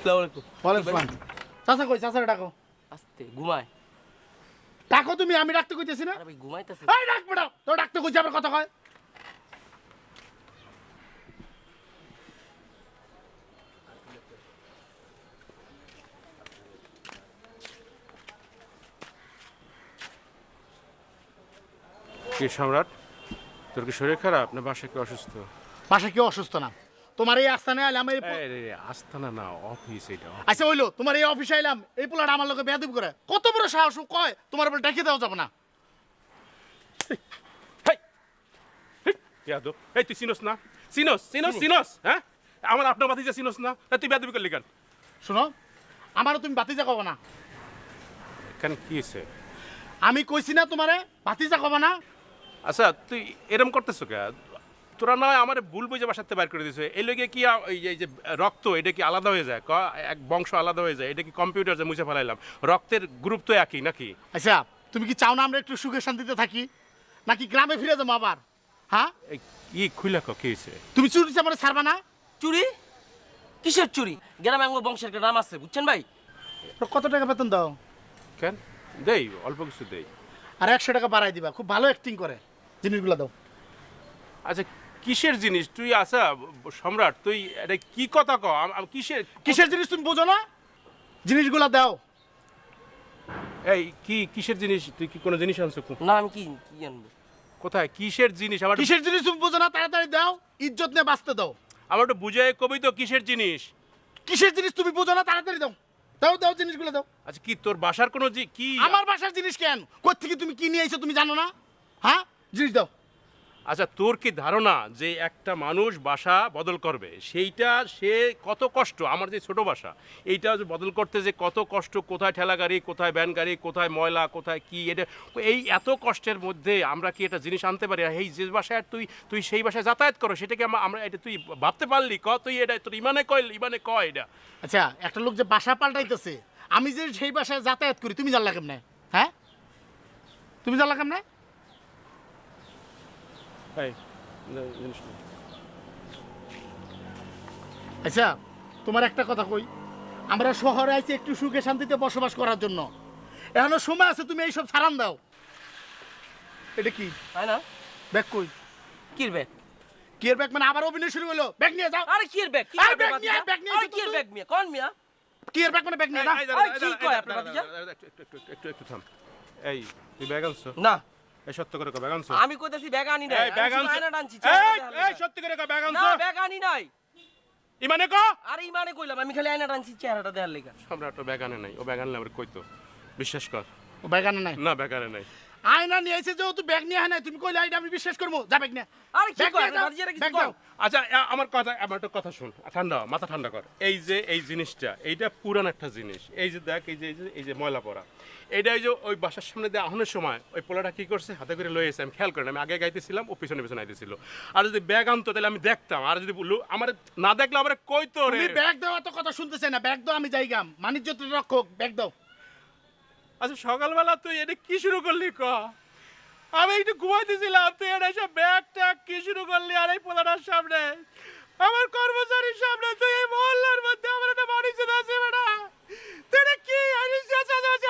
ওয়ালাইকুম চাচা কই চাচা ডাকো আস্তে ঘুমায় ডাকো তুমি আমি ডাকতে কইতেছি না আরে ভাই ঘুমাইতেছে এই ডাক বেটা তো ডাকতে কইছি আবার কথা কয় কি সম্রাট তোর কি শরীর খারাপ না বাসায় কি অসুস্থ? বাসা কেউ অসুস্থ না তোমার এই আস্থানে আইলাম এই আস্তানা না অফিস এটা আচ্ছা হইলো তোমার এই অফিসে আইলাম এই পোলাটা আমার লোকে বেয়াদবি করে কত বড় সাহস ও কয় তোমার উপর ডেকে দেওয়া যাবে না ইয়াদব এই তুই চিনোস না চিনোস হ্যাঁ আমার আপনার বাতিজা চিনোস না তুই বেয়াদবি করলি কেন? শোনো আমারও তুমি বাতিজা কব না কেন কি হয়েছে? আমি কইছি না তোমারে বাতিজা কব না আচ্ছা তুই এরম করতেছো কে? তোরা নয় আমার ভুল বুঝে বাসাতে বাইর করে দিছে এই লগে কি এই যে রক্ত এটা কি আলাদা হয়ে যায় এক বংশ আলাদা হয়ে যায় এটা কি কম্পিউটার যে মুছে ফেলাইলাম রক্তের গ্রুপ তো একই নাকি? আচ্ছা তুমি কি চাও না আমরা একটু সুখে শান্তিতে থাকি নাকি গ্রামে ফিরে যাবো আবার হ্যাঁ এই কি খুইলা কি হয়েছে? তুমি চুরি চামারে ছাড়বা না চুরি কিসের চুরি গ্রামে আঙ্গুর বংশের একটা নাম আছে বুঝছেন ভাই কত টাকা বেতন দাও কেন দেই অল্প কিছু দেই আর 100 টাকা বাড়াই দিবা খুব ভালো অ্যাক্টিং করে জিনিসগুলো দাও আচ্ছা কিসের জিনিস তুই আচ্ছা সম্রাট তুই এটা কি কথা ক কিসের জিনিস তুমি বোঝো না জিনিসগুলো দাও এই কি কিসের জিনিস তুই কি কোনো জিনিস আনছো না আমি কি কি আনবো কোথায় কিসের জিনিস আমার কিসের জিনিস তুমি বোঝো না তাড়াতাড়ি দাও ইজ্জত নিয়ে বাঁচতে দাও আমার একটু বুঝাই কবি তো কিসের জিনিস কিসের জিনিস তুমি বোঝো না তাড়াতাড়ি দাও দাও দাও জিনিসগুলো দাও আচ্ছা কি তোর বাসার কোনো কি আমার বাসার জিনিস কেন কোথা থেকে তুমি কি নিয়ে আইছো তুমি জানো না হ্যাঁ জিনিস দাও আচ্ছা তোর কি ধারণা যে একটা মানুষ বাসা বদল করবে সেইটা সে কত কষ্ট আমার যে ছোট বাসা এইটা যে বদল করতে যে কত কষ্ট কোথায় ঠেলা গাড়ি কোথায় ভ্যান গাড়ি কোথায় ময়লা কোথায় কি এটা এই এত কষ্টের মধ্যে আমরা কি একটা জিনিস আনতে পারি এই যে বাসায় তুই সেই বাসায় যাতায়াত করো সেটাকে আমরা এটা তুই ভাবতে পারলি তুই এটা তোর ইমানে কয় এটা আচ্ছা একটা লোক যে বাসা পাল্টাইতেছে আমি যে সেই বাসায় যাতায়াত করি তুমি জানলা কেমনে হ্যাঁ তুমি জানলা কেমনে আচ্ছা তোমার একটা কথা কই আমরা শহরে আইছি একটু সুখে শান্তিতে বসবাস করার জন্য এখনো সময় আছে তুমি এইসব ছাড়ান দাও এটা কি তাই না ব্যাগ কই কির ব্যাগ কি এর ব্যাগ মানে আবার অভিনয় শুরু হলো ব্যাগ নিয়ে যাও আরে কির ব্যাগ কি আরে ব্যাগ নিয়ে ব্যাগ নিয়ে আরে কির ব্যাগ মিয়া কোন মিয়া কি এর ব্যাগ মানে ব্যাগ নিয়ে যাও কি কয় আপনার বাতিজা একটু থাম এই তুই ব্যাগ আনছো না এই সত্য করে ব্যাগ আনছো আমি কইতাছি ব্যাগ আনি নাই এই ব্যাগ আনছো আয়না টানছি এই সত্য করে ব্যাগ না আনছো ব্যাগ আনি নাই ইমানে ক আরে ইমানে কইলাম আমি খালি আয়না টানছি চেহারাটা দেখার লাগা সম্রাট ও ব্যাগ আনে নাই ও ব্যাগ আনলে আমার কইতো বিশ্বাস কর ও ব্যাগ আনে নাই না ব্যাগ আনে নাই আয়না নিয়ে এসে যে তুই ব্যাগ নিয়ে আয় নাই তুমি কইলে এটা আমি বিশ্বাস করবো যা ব্যাগ নিয়ে আরে কি ব্যাগ কয় নিয়ে যাও, বাতিজারে কিছু ব্যাগ কও দাও। আচ্ছা আমার একটা কথা শুন ঠান্ডা মাথা ঠান্ডা কর এই যে এই জিনিসটা এইটা পুরান একটা জিনিস এই যে দেখ এই যে ময়লা পড়া এইটা এই যে ওই বাসার সামনে দিয়ে আহনের সময় ওই পোলাটা কি করছে হাতে করে লয়ে এসে আমি খেয়াল করি না আমি আগে গাইতেছিলাম ও পিছনে পিছনে আইতেছিল আর যদি ব্যাগ আনতো তাহলে আমি দেখতাম আর যদি বললো আমার না দেখলে আমার কইতো রে তুমি ব্যাগ দাও তো কথা শুনতে চাই না ব্যাগ দাও আমি যাইগাম বাণিজ্য রক্ষক ব্যাগ দাও আচ্ছা সকালবেলা তুই এটা কি শুরু করলি ক আমি একটু ঘুমাইতেছিলাম তুই এটা সব ব্যাগটা কি শুরু করলি আর এই পোলাটার সামনে আমার কর্মচারীর সামনে তুই এই মহল্লার মধ্যে আমার একটা বাণিজ্য আছে বেটা তুই এটা কি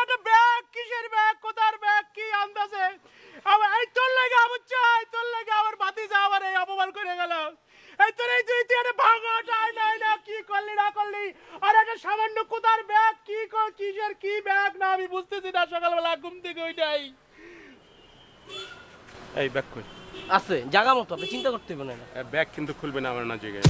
একটা ব্যাগ কিসের ব্যাগ কোথার ব্যাগ কি আন্দাজে আমার এই তোর লাগে আমার চাই তোর লাগে আমার ভাতিজা আমার এই অপমান করে গেল এই তোর এই তুই একটা ভাঙা নাই না কি করলি না করলি আর একটা সামান্য কোথার ব্যাগ কি কিসের কি ব্যাগ না আমি বুঝতেছি না সকালবেলা ঘুম থেকে ওইটাই এই ব্যাগ কই আছে জায়গা মতো আপনি চিন্তা করতে হবে না ব্যাগ কিন্তু খুলবে না আমার না জায়গায়